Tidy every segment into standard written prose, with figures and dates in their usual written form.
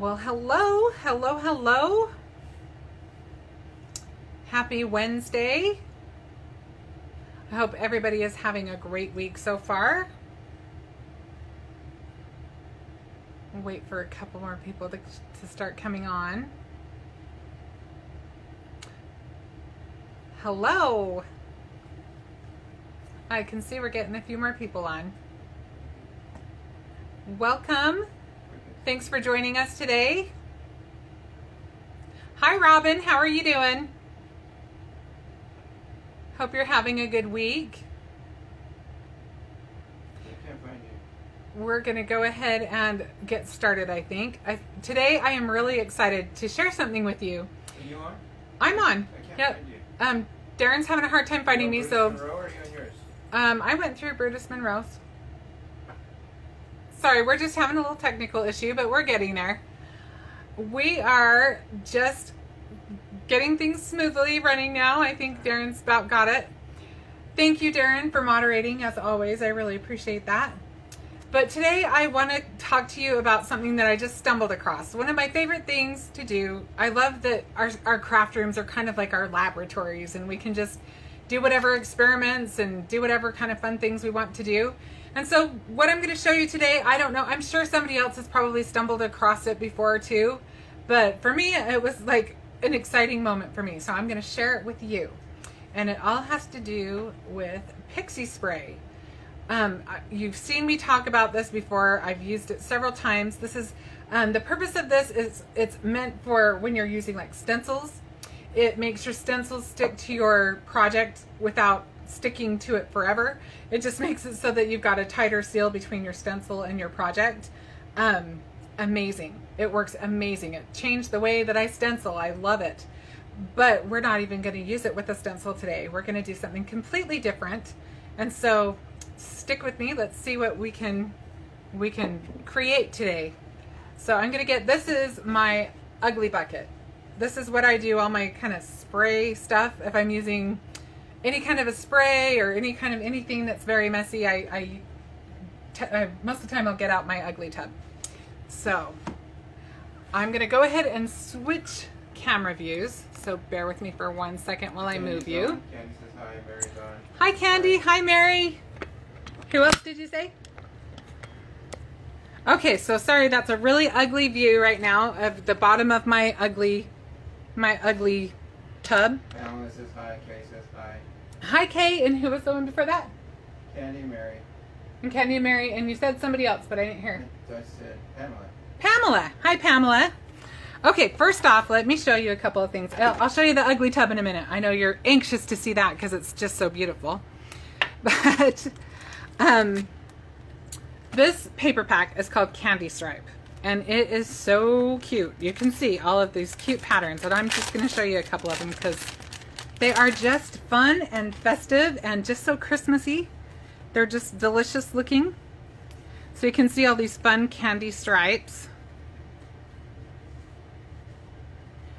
Well, hello, hello, hello. Happy Wednesday. I hope everybody is having a great week so far. We'll wait for a couple more people to start coming on. Hello. I can see we're getting a few more people on. Welcome. Thanks for joining us today. Hi, Robin. How are you doing? Hope you're having a good week. I can't find you. We're going to go ahead and get started, I think. Today, I am really excited to share something with you. Are you on? I'm on. I can't Yep. find you. Darren's having a hard time finding me, so Monroe, or are you on yours? I went through Brutus Monroe's. Sorry, we're just having a little technical issue, but we're getting there. We are just getting things smoothly running now. I think Darren's about got it. Thank you, Darren, for moderating, as always. I really appreciate that. But today I want to talk to you about something that I just stumbled across. One of my favorite things to do. I love that our craft rooms are kind of like our laboratories, and we can just do whatever experiments and do whatever kind of fun things we want to do. And so what I'm going to show you today, I don't know, I'm sure somebody else has probably stumbled across it before too, but for me it was like an exciting moment for me, so I'm going to share it with you. And it all has to do with Pixie Spray. You've seen me talk about this before. I've used it several times. This is the purpose of this is it's meant for when you're using like stencils. It makes your stencils stick to your project without sticking to it forever. It just makes it so that you've got a tighter seal between your stencil and your project. Amazing. It works amazing. It changed the way that I stencil. I love it. But we're not even going to use it with a stencil today. We're going to do something completely different. And so stick with me. Let's see what we can create today. So I'm going to get, this is my ugly bucket. This is what I do, all my kind of spray stuff. If I'm using any kind of a spray or any kind of anything that's very messy, most of the time I'll get out my ugly tub. So I'm going to go ahead and switch camera views. So bear with me for 1 second while I move you. Candy says hi, Mary's on. Hi, Candy. Hi, Mary. Who else did you say? Okay, so sorry, that's a really ugly view right now of the bottom of my ugly tub. Pamela says hi, Kay says hi. Hi, Kay, and who was the one before that? Candy, Mary. And Candy and Mary, and you said somebody else, but I didn't hear. So I said Pamela. Pamela. Hi, Pamela. Okay, first off, let me show you a couple of things. I'll show you the ugly tub in a minute. I know you're anxious to see that because it's just so beautiful. But this paper pack is called Candy Stripe, and it is so cute. You can see all of these cute patterns, and I'm just going to show you a couple of them because they are just fun and festive and just so Christmassy. They're just delicious looking. So you can see all these fun candy stripes.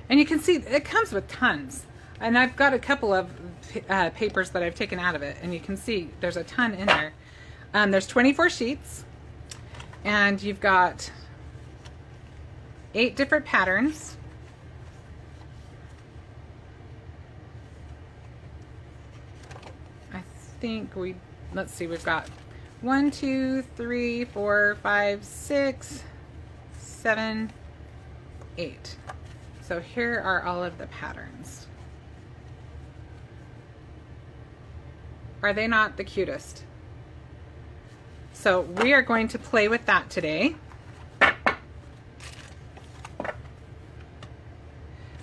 And you can see it comes with tons. And I've got a couple of papers that I've taken out of it, and you can see there's a ton in there. There's 24 sheets, and you've got 8 different patterns. I think let's see, we've got 1, 2, 3, 4, 5, 6, 7, 8. So here are all of the patterns. Are they not the cutest? So we are going to play with that today.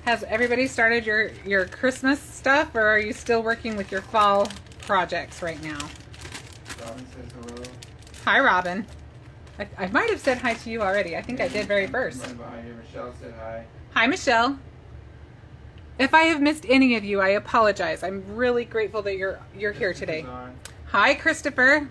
Has everybody started your Christmas stuff, or are you still working with your fall projects right now? Robin says hello. Hi, Robin. I might have said hi to you already. I think I did very first. Right behind you. Michelle said hi. Hi, Michelle. If I have missed any of you, I apologize. I'm really grateful that you're here today. Hi, Christopher.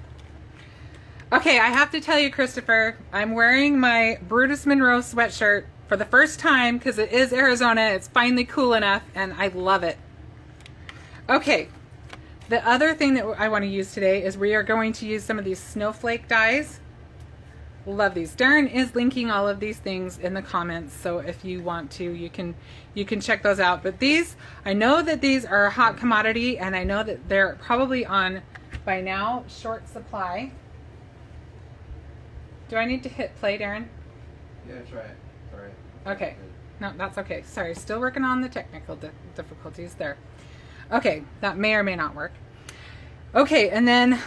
Okay, I have to tell you, Christopher, I'm wearing my Brutus Monroe sweatshirt for the first time because it is Arizona. It's finally cool enough, and I love it. Okay, the other thing that I want to use today is we are going to use some of these Snowflake dies. Love these. Darren is linking all of these things in the comments, so if you want to, you can check those out. But these, I know that these are a hot commodity, and I know that they're probably on, by now, short supply. Do I need to hit play, Darren? Yeah, try it. Sorry. Okay. No, that's okay. Sorry, still working on the technical difficulties there. Okay, that may or may not work. Okay, and then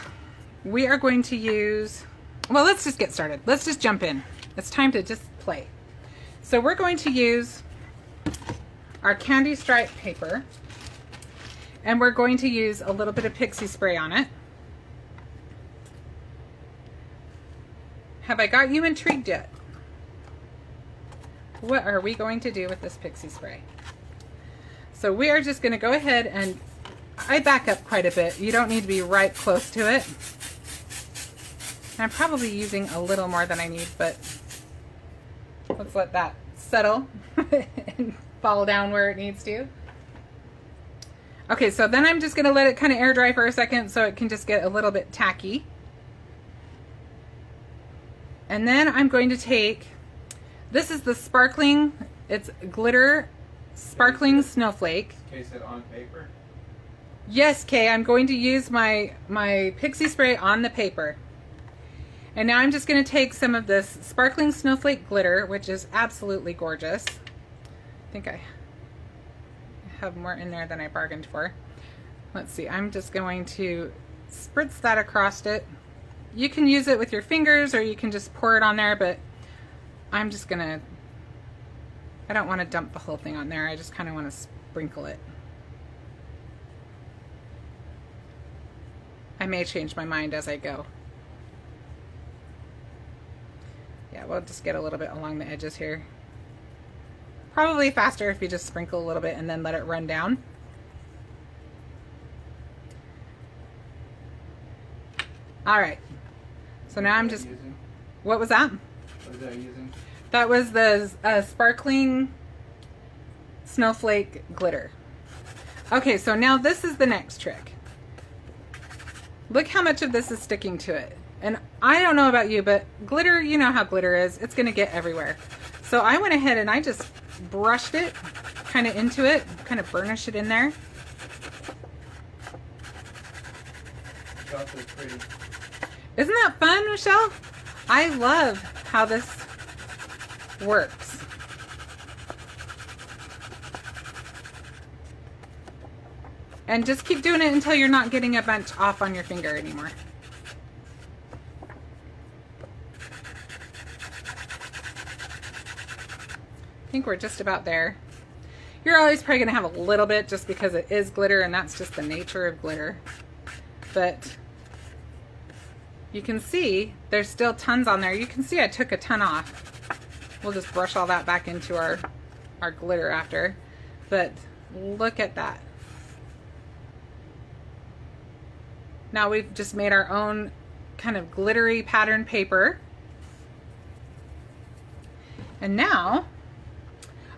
we are going to use, well, let's just get started. Let's just jump in. It's time to just play. So we're going to use our candy stripe paper, and we're going to use a little bit of Pixie Spray on it. Have I got you intrigued yet? What are we going to do with this Pixie Spray? So we are just going to go ahead and, I back up quite a bit. You don't need to be right close to it. I'm probably using a little more than I need, but let's let that settle and fall down where it needs to. Okay, so then I'm just going to let it kind of air dry for a second so it can just get a little bit tacky. And then I'm going to take, this is the sparkling, it's glitter sparkling snowflake. Okay, said on paper. Yes, Kay, I'm going to use my Pixie Spray on the paper. And now I'm just going to take some of this sparkling snowflake glitter, which is absolutely gorgeous. I think I have more in there than I bargained for. Let's see, I'm just going to spritz that across it. You can use it with your fingers or you can just pour it on there, but I'm just gonna, I don't want to dump the whole thing on there. I just kind of want to sprinkle it. I may change my mind as I go. Yeah, we'll just get a little bit along the edges here. Probably faster if you just sprinkle a little bit and then let it run down. All right. So now I'm just, what was that? What is that using? That was the sparkling snowflake glitter. Okay, so now this is the next trick. Look how much of this is sticking to it. And I don't know about you, but glitter, you know how glitter is. It's going to get everywhere. So I went ahead and I just brushed it kind of into it, kind of burnish it in there. That's pretty. Isn't that fun, Michelle? I love how this works. And just keep doing it until you're not getting a bunch off on your finger anymore. I think we're just about there. You're always probably gonna have a little bit just because it is glitter and that's just the nature of glitter. But you can see there's still tons on there. You can see I took a ton off. We'll just brush all that back into our glitter after. But look at that. Now we've just made our own kind of glittery pattern paper. And now,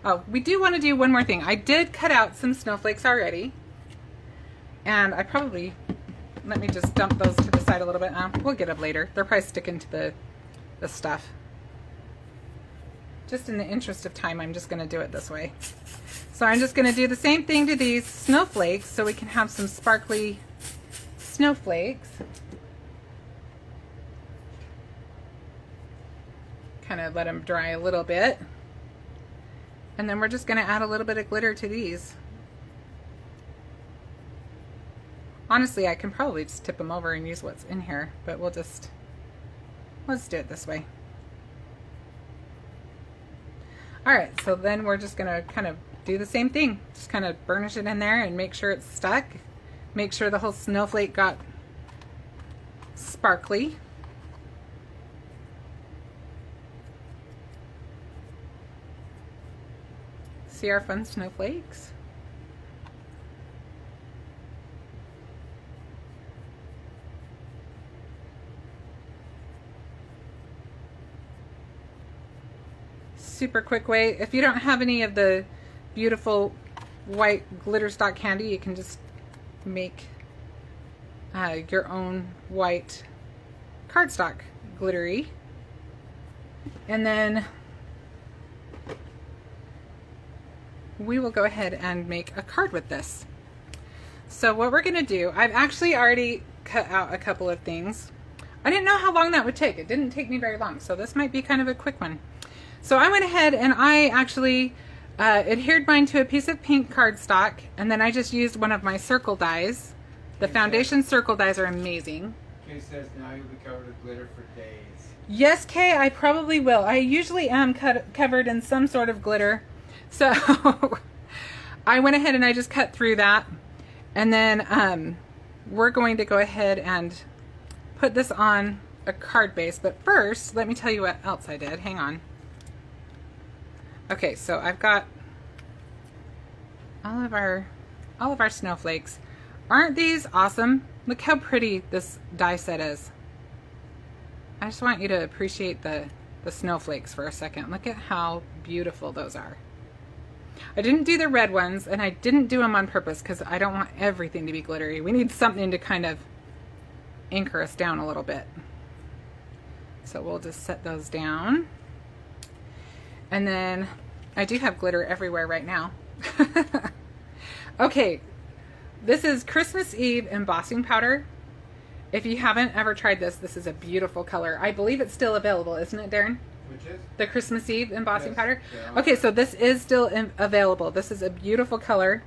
oh, we do want to do one more thing. I did cut out some snowflakes already. And I probably, let me just dump those to the side a little bit. We'll get them later. They're probably sticking to the stuff. Just in the interest of time, I'm just going to do it this way. So I'm just going to do the same thing to these snowflakes so we can have some sparkly snowflakes. Kind of let them dry a little bit. And then we're just going to add a little bit of glitter to these. Honestly, I can probably just tip them over and use what's in here, but let's do it this way. All right, so then we're just gonna kind of do the same thing. Just kind of burnish it in there and make sure it's stuck. Make sure the whole snowflake got sparkly. See our fun snowflakes? Super quick way. If you don't have any of the beautiful white glitter stock candy, you can just make your own white cardstock glittery. And then we will go ahead and make a card with this. So what we're going to do, I've actually already cut out a couple of things. I didn't know how long that would take. It didn't take me very long, so this might be kind of a quick one. So I went ahead and I actually adhered mine to a piece of pink cardstock, and then I just used one of my circle dies. The foundation circle dies are amazing. Kay says now you'll be covered with glitter for days. Yes, Kay, I probably will. I usually am covered in some sort of glitter. So I went ahead and I just cut through that. And then we're going to go ahead and put this on a card base. But first, let me tell you what else I did. Hang on. Okay, so I've got all of our snowflakes. Aren't these awesome? Look how pretty this die set is. I just want you to appreciate the snowflakes for a second. Look at how beautiful those are. I didn't do the red ones, and I didn't do them on purpose because I don't want everything to be glittery. We need something to kind of anchor us down a little bit. So we'll just set those down. And then I do have glitter everywhere right now. Okay, this is Christmas Eve embossing powder. If you haven't ever tried this, this is a beautiful color. I believe it's still available, isn't it, Darren? Which is? The Christmas Eve embossing powder? Yeah. Okay, so this is still available. This is a beautiful color.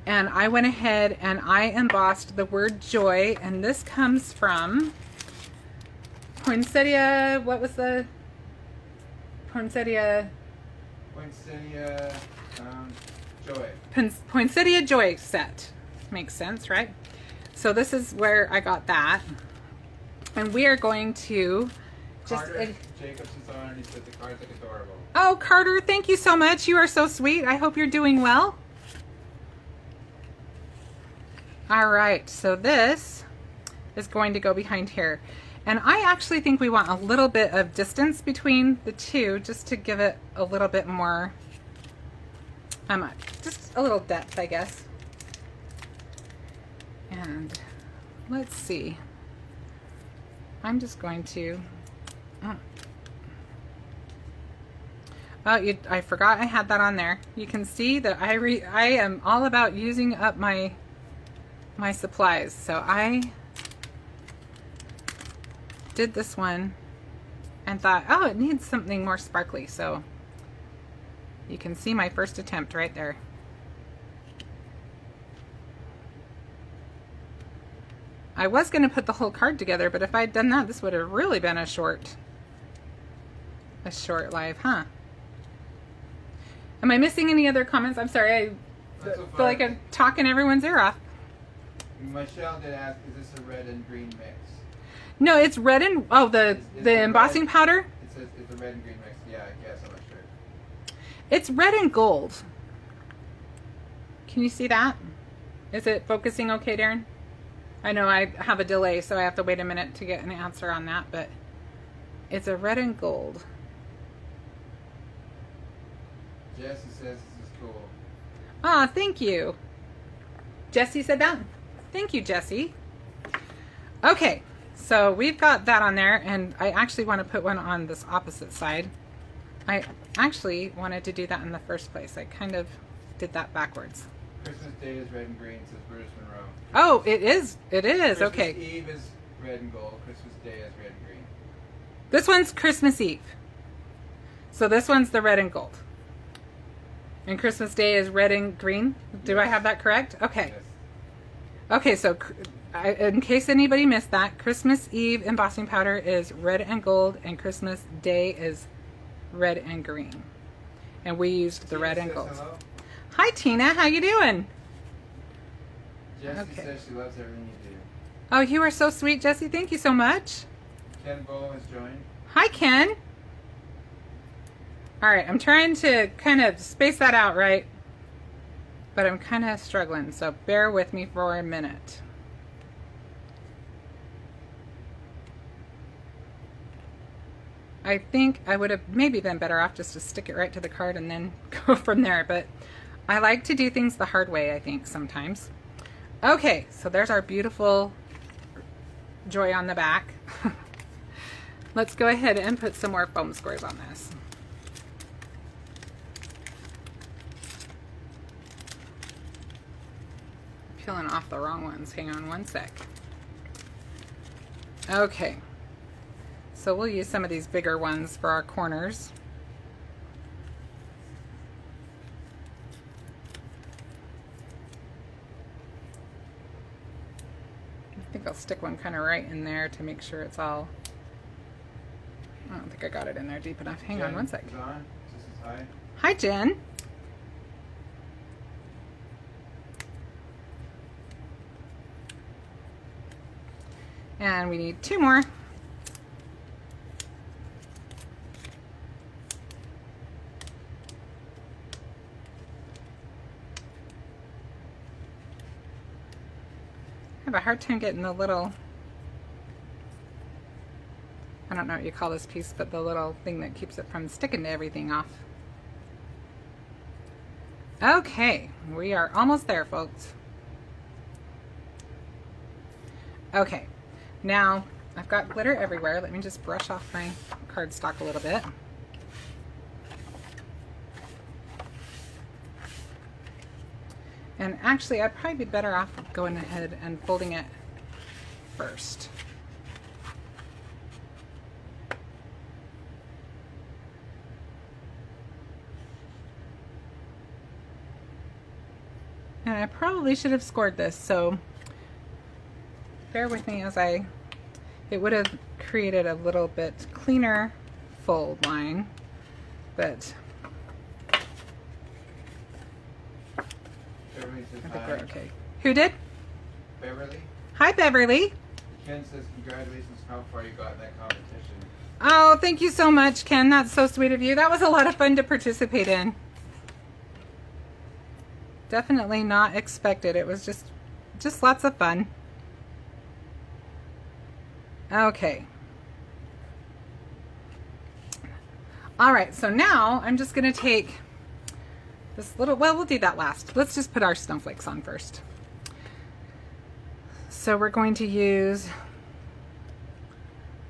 And I went ahead and I embossed the word joy, and this comes from Poinsettia. What was the Poinsettia? Poinsettia Joy. Poinsettia Joy set. Makes sense, right? So this is where I got that. And we are going to just... Carter Jacobson saw it and he said the cards look adorable. Oh, Carter, thank you so much. You are so sweet. I hope you're doing well. All right, so this is going to go behind here. And I actually think we want a little bit of distance between the two just to give it a little bit more, just a little depth, I guess. And let's see. I'm just going to, I forgot I had that on there. You can see that I am all about using up my supplies. So I did this one and thought, oh, it needs something more sparkly. So you can see my first attempt right there. I was going to put the whole card together, but if I'd done that, this would have really been a short live, huh? Am I missing any other comments? I'm sorry, I feel like I'm talking everyone's ear off. Michelle did ask, is this a red and green mix? No, it's red and, oh, the embossing powder? It says it's a red and green mix. Yeah, I guess, I'm not sure. It's red and gold. Can you see that? Is it focusing okay, Darren? I know I have a delay, so I have to wait a minute to get an answer on that, but it's a red and gold. Jesse says this is cool. Ah, thank you. Jesse said that? Thank you, Jesse. Okay, so we've got that on there, and I actually want to put one on this opposite side. I actually wanted to do that in the first place. I kind of did that backwards. Christmas Day is red and green, says Brutus Monroe. Oh, it is. It is. Christmas Okay. Eve is red and gold. Christmas Day is red and green. This one's Christmas Eve. So this one's the red and gold. And Christmas Day is red and green. Do I have that correct? Okay. Yes. Okay, so in case anybody missed that, Christmas Eve embossing powder is red and gold, and Christmas Day is red and green. And we used the red and says gold. hello. Hi, Tina. How you doing? Jesse Okay. says she loves everything you do. Oh, you are so sweet, Jesse. Thank you so much. Ken Bow has joined. Hi, Ken. All right, I'm trying to kind of space that out right, but I'm kind of struggling, so bear with me for a minute. I think I would have maybe been better off just to stick it right to the card and then go from there, but I like to do things the hard way, I think, sometimes. Okay, so there's our beautiful joy on the back. let's go ahead and put some more foam squares on this. Peeling off the wrong ones. Hang on one sec. Okay. So we'll use some of these bigger ones for our corners. I think I'll stick one kind of right in there to make sure it's all... I don't think I got it in there deep enough. Hang on one sec. Hi, Jen. And we need 2 more. I have a hard time getting the little, I don't know what you call this piece, but the little thing that keeps it from sticking to everything off. Okay, we are almost there, folks. Okay, now I've got glitter everywhere. Let me just brush off my cardstock a little bit. And actually, I'd probably be better off going ahead and folding it first. And I probably should have scored this, so bear with me as it would have created a little bit cleaner fold line, but I think we're okay. Who did? Beverly. Hi, Beverly. Ken says congratulations how far you got in that competition. Oh, thank you so much, Ken. That's so sweet of you. That was a lot of fun to participate in. Definitely not expected. It was just lots of fun. Okay. All right, so now I'm just going to take this little, well, we'll do that last. Let's just put our snowflakes on first. So we're going to use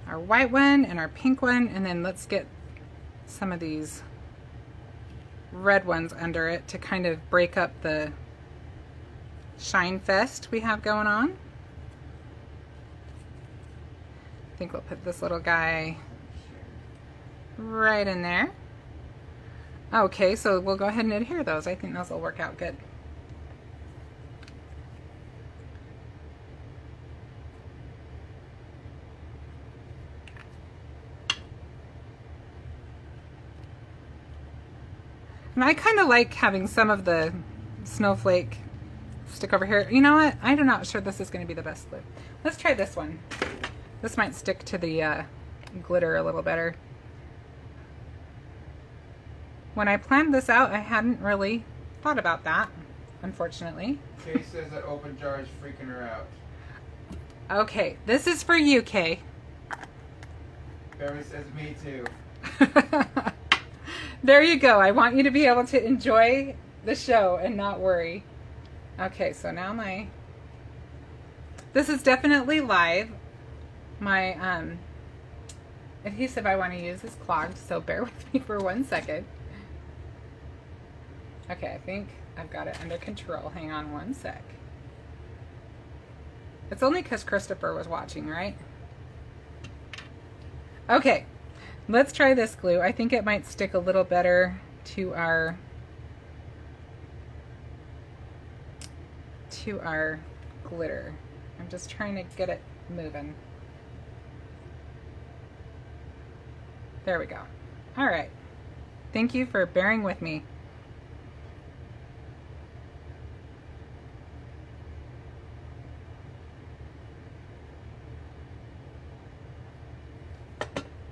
our white one and our pink one, and then let's get some of these red ones under it to kind of break up the shine fest we have going on. I think we'll put this little guy right in there. Okay, so we'll go ahead and adhere those. I think those will work out good. And I kind of like having some of the snowflake stick over here. You know what? I'm not sure this is going to be the best glue. Let's try this one. This might stick to the glitter a little better. When I planned this out, I hadn't really thought about that, unfortunately. Kay says that open jar is freaking her out. Okay, this is for you, Kay. Beverly says me too. There you go. I want you to be able to enjoy the show and not worry. Okay, so now this is definitely live. My adhesive I want to use is clogged, so bear with me for 1 second. Okay, I think I've got it under control. Hang on 1 sec. It's only because Christopher was watching, right? Okay, let's try this glue. I think it might stick a little better to our glitter. I'm just trying to get it moving. There we go. All right. Thank you for bearing with me.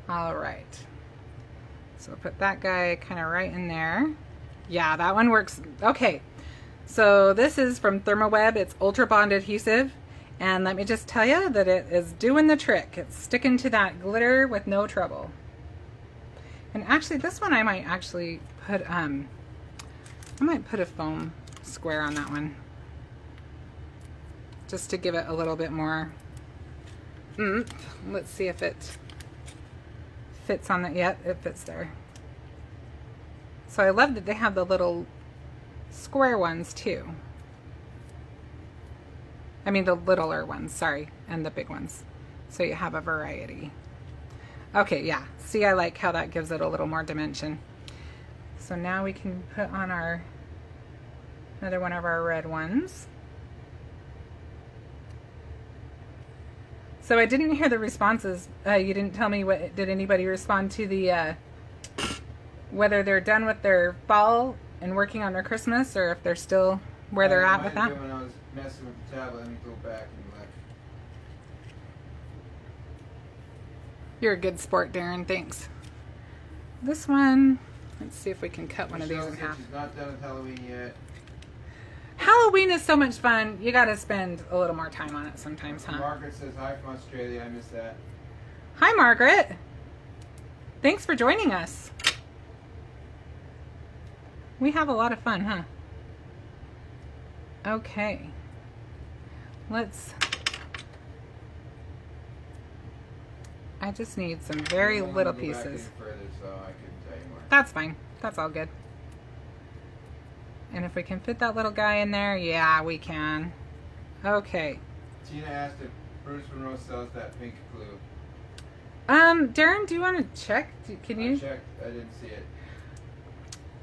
All right. So put that guy kind of right in there. Yeah, that one works. Okay. So this is from Thermoweb. It's Ultra Bond adhesive. And let me just tell you that it is doing the trick. It's sticking to that glitter with no trouble. And actually this one I might actually put, I might put a foam square on that one. Just to give it a little bit more oomph. Let's see if it fits on that yet. It fits there. So I love that they have the little square ones too. I mean the littler ones, sorry, and the big ones. So you have a variety. Okay, yeah. See, I like how that gives it a little more dimension. So now we can put on our another one of our red ones. So I didn't hear the responses. You didn't tell me what. Did anybody respond to the whether they're done with their fall and working on their Christmas, or if they're still where they're at with that? When I was messing with the tablet, let me go back and look. You're a good sport, Darren. Thanks. This one, let's see if we can cut one of these in half. She's not done with Halloween yet. Halloween is so much fun. You got to spend a little more time on it sometimes, huh? Margaret says hi from Australia. I missed that. Hi, Margaret. Thanks for joining us. We have a lot of fun, huh? Okay. I just need some very little pieces. Further, so I couldn't tell you more. That's fine. That's all good. And if we can fit that little guy in there, yeah, we can. Okay. Tina asked if Brutus Monroe sells that pink glue. Darren, do you want to check? Can you? I checked. I didn't see it.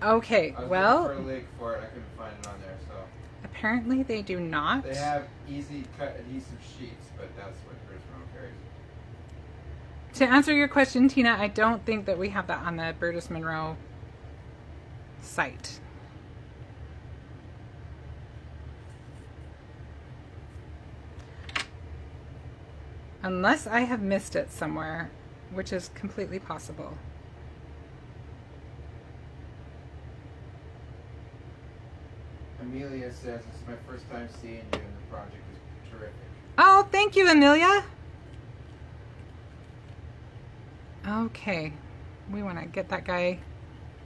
Okay, I was well. looking for a link for it. I couldn't find it on there, so. Apparently they do not. They have easy cut adhesive sheets, but that's what Brutus Monroe carries. To answer your question, Tina, I don't think that we have that on the Brutus Monroe site. Unless I have missed it somewhere, which is completely possible. Amelia says, "This is my first time seeing you, and the project is terrific." Oh, thank you, Amelia. Okay, we want to get that guy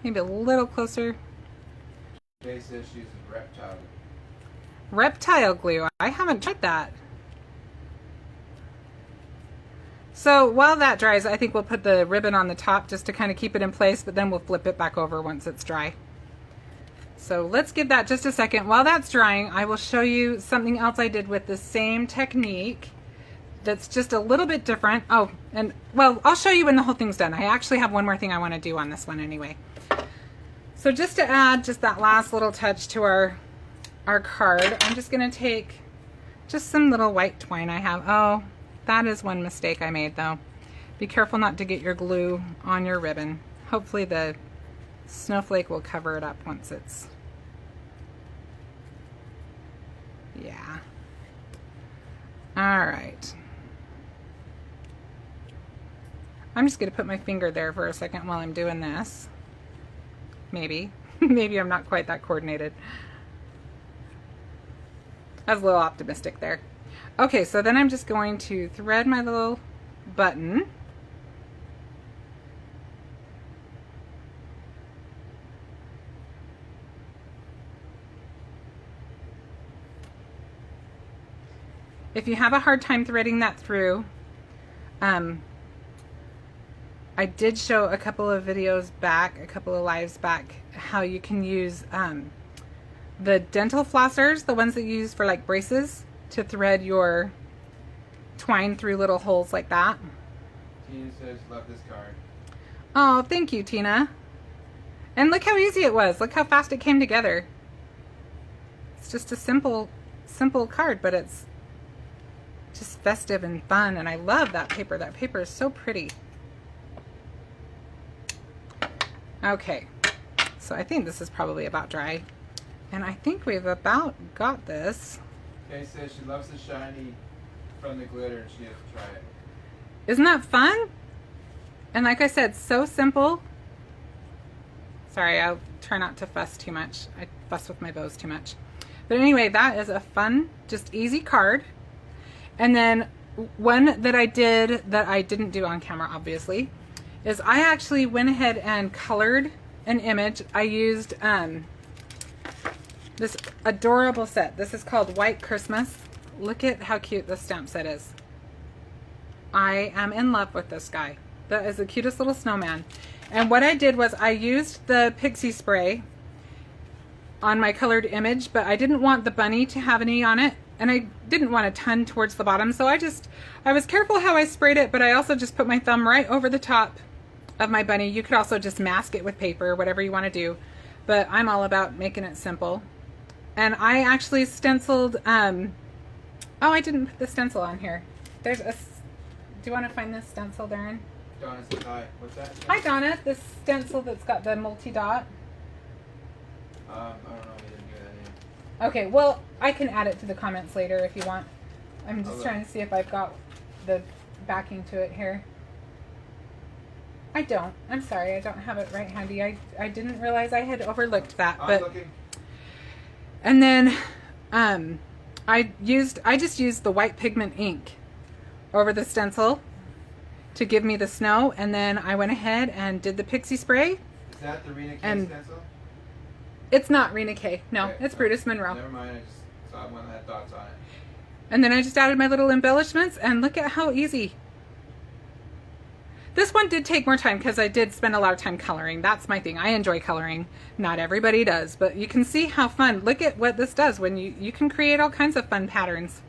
maybe a little closer. Jay says she uses reptile. Reptile glue. I haven't tried that. So while that dries, I think we'll put the ribbon on the top just to kind of keep it in place, but then we'll flip it back over once it's dry. So let's give that just a second. While that's drying, I will show you something else I did with the same technique that's just a little bit different. Oh, and well, I'll show you when the whole thing's done. I actually have one more thing I want to do on this one anyway. So just to add just that last little touch to our card, I'm just going to take just some little white twine I have. Oh, that is one mistake I made though. Be careful not to get your glue on your ribbon. Hopefully the snowflake will cover it up once it's, yeah. All right. I'm just going to put my finger there for a second while I'm doing this. Maybe. Maybe I'm not quite that coordinated. I was a little optimistic there. Okay, so then I'm just going to thread my little button. If you have a hard time threading that through, I did show a couple of videos back, a couple of lives back, how you can use the dental flossers, the ones that you use for like braces, to thread your twine through little holes like that. Tina says, "Love this card." Oh, thank you, Tina. And look how easy it was. Look how fast it came together. It's just a simple card, but it's just festive and fun, and I love that paper. That paper is so pretty. Okay, so I think this is probably about dry, and I think we've about got this. Kay says she loves the shiny from the glitter and she has to try it. Isn't that fun? And like I said, so simple. Sorry, I'll try not to fuss too much. I fuss with my bows too much. But anyway, that is a fun, just easy card. And then one that I did that I didn't do on camera, obviously, is I actually went ahead and colored an image. I used this adorable set. This is called White Christmas. Look at how cute this stamp set is. I am in love with this guy. That is the cutest little snowman. And what I did was I used the Pixie Spray on my colored image, but I didn't want the bunny to have any on it, and I didn't want a ton towards the bottom, so I was careful how I sprayed it, but I also just put my thumb right over the top of my bunny. You could also just mask it with paper, whatever you want to do, but I'm all about making it simple. And I actually stenciled, oh, I didn't put the stencil on here. Do you want to find this stencil, Darren? Donna says hi. What's that? Hi, Donna. This stencil that's got the multi-dot. I don't know. You didn't give that name. Okay, well, I can add it to the comments later if you want. I'm just Okay. trying to see if I've got the backing to it here. I don't. I'm sorry, I don't have it right handy. I didn't realize I had overlooked that. I'm But looking. and then I just used the white pigment ink over the stencil to give me the snow, and then I went ahead and did the Pixie Spray. Is that the Rena K And- stencil? It's not Rena K. No, Okay. it's Brutus Monroe. Never mind. I just saw one that had dots on it. And then I just added my little embellishments, and look at how easy. This one did take more time because I did spend a lot of time coloring. That's my thing. I enjoy coloring. Not everybody does, but you can see how fun. Look at what this does when you can create all kinds of fun patterns.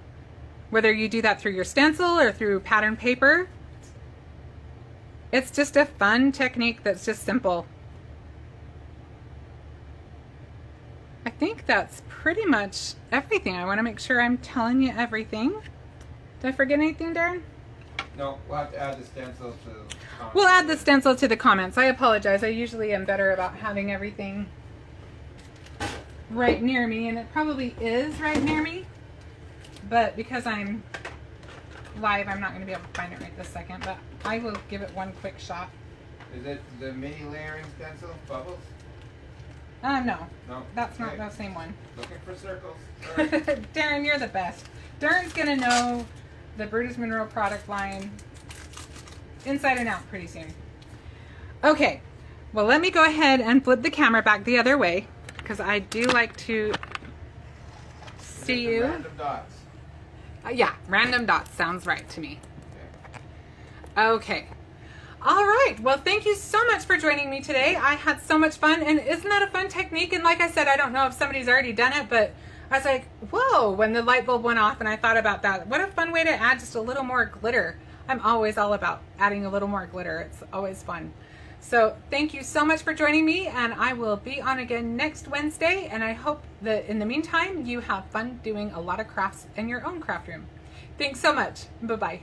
Whether you do that through your stencil or through pattern paper. It's just a fun technique that's just simple. I think that's pretty much everything. I want to make sure I'm telling you everything. Did I forget anything, Darren? No, we'll have to add the stencil to the comments. We'll add the stencil to the comments. I apologize. I usually am better about having everything right near me, and it probably is right near me. But because I'm live, I'm not going to be able to find it right this second, but I will give it one quick shot. Is it the mini layering stencil? Bubbles? No, No. that's not Okay. the same one. Looking for circles. All right. Darren, you're the best. Darren's going to know the Brutus Monroe product line inside and out pretty soon. Okay, well, let me go ahead and flip the camera back the other way because I do like to see you. Random dots. Yeah, random dots sounds right to me. Okay. Okay. All right. Well, thank you so much for joining me today. I had so much fun, and isn't that a fun technique? And like I said, I don't know if somebody's already done it, but I was like, whoa, when the light bulb went off and I thought about that. What a fun way to add just a little more glitter. I'm always all about adding a little more glitter. It's always fun. So thank you so much for joining me, and I will be on again next Wednesday, and I hope that in the meantime, you have fun doing a lot of crafts in your own craft room. Thanks so much. Bye-bye.